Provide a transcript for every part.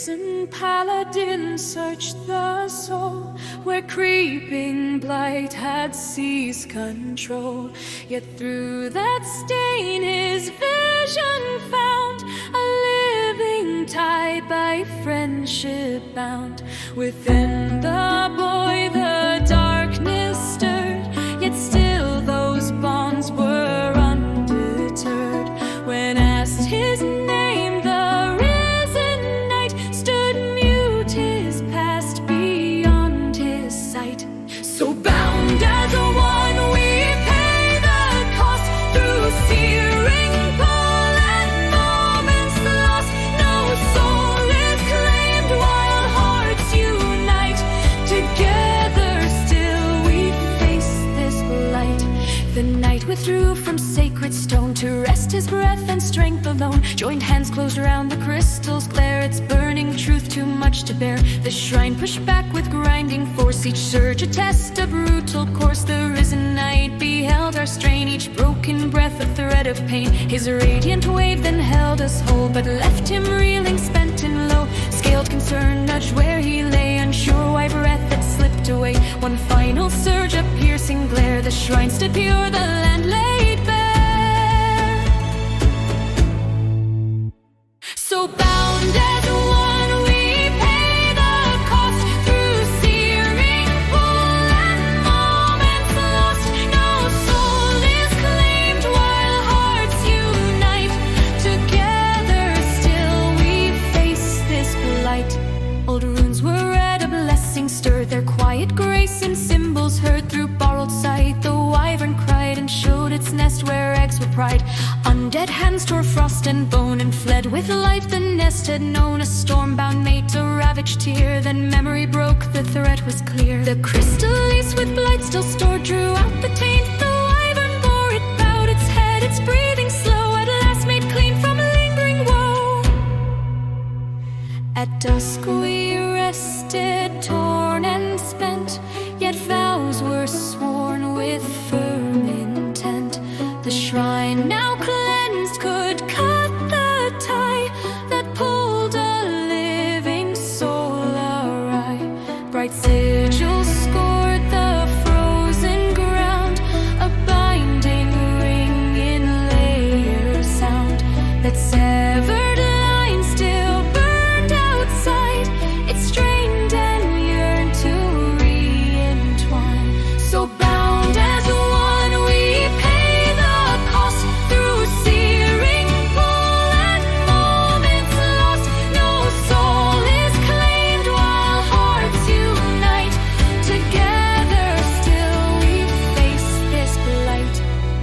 brazen paladin searched the soul where creeping blight had seized control. Yet through that stain his vision found a living tie by friendship bound. Within the boy the darkness stirred, yet still those bonds were undeterred. When asked his name, the risen knight stood mute, his past beyond his sight. So bound as one we pay the cost, through searing pull and moments lost. No soul is claimed while hearts unite. Together still we face this blight. The knight withdrew from sacred stone to rest his breath and strength alone. Joined hands closed around the crystal's glare, its burning truth too much to bear. The shrine pushed back with grinding force, each surge a test, a brutal course. The risen knight beheld our strain, each broken breath a thread of pain. His radiant wave then held us whole, but left him reeling, spent and low. Scaled concern nudged where he lay, unsure why breath had slipped away. One final surge, a piercing glare, the shrine stood pure, the land laid bare. So bound as one we pay the cost, through searing pull and moments lost. No soul is claimed while hearts unite. Together still we face this blight. Old runes were read, a blessing stirred, their quiet grace in symbols heard. Through borrowed sight the wyvern cried and showed its nest where eggs were pried. Undead hands tore frost and bone and fled with light. The nest had known a storm-bound mate, a ravaged tear. Then memory broke, the threat was clear. The crystal leaves with blight still stored drew out the taint. The wyvern bore it, bowed its head, its breathing slow, at last made clean from lingering woe. At dusk we rested, torn and spent, yet vows were sworn with firm intent. The shrine now cleansed could cut the tie that pulled a living soul awry. Bright sigils scored the frozen ground, a binding ring in layer sound. That severed line still burned outside, it strained and yearned to re-entwine. So bound as one we pay the cost, through searing pull and moments lost. No soul is claimed while hearts unite. Together still we face this blight.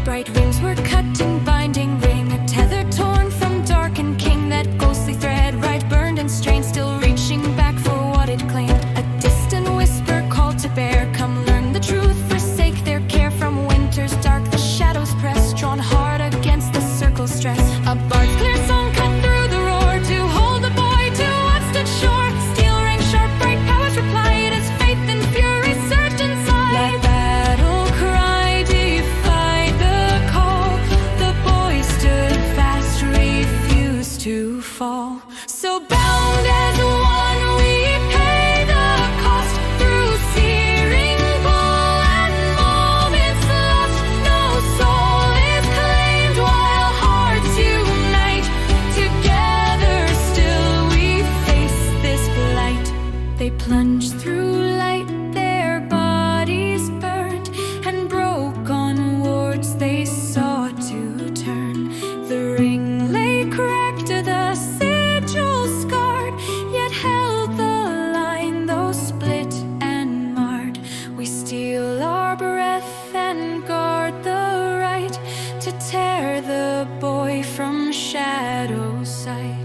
Bright rings were cut in binding ring, a tether torn from darkened king. That ghostly thread right burned and strained, still reaching back for what it claimed. A distant whisper called to bear, come learn the truth, forsake their care. From winter's dark the shadows press, drawn hard against the circle's stress. A bard's clear song cut through the roar, to hold the boy to what stood sure. Steel rang sharp, bright powers replied, as faith and fury surged inside. That battle cry defied the call, the boy stood fast, refused to fall. So bound as one we pay the cost, through searing pull and moments lost. No soul is claimed while hearts unite. Together still we face this blight. They plunged through light, their bodies burned, and broke on wards they sought to turn. The ring lay cracked, the sigil scarred, yet held the line though split and marred. We steal our breath and guard the right to tear the boy from shadow's sight.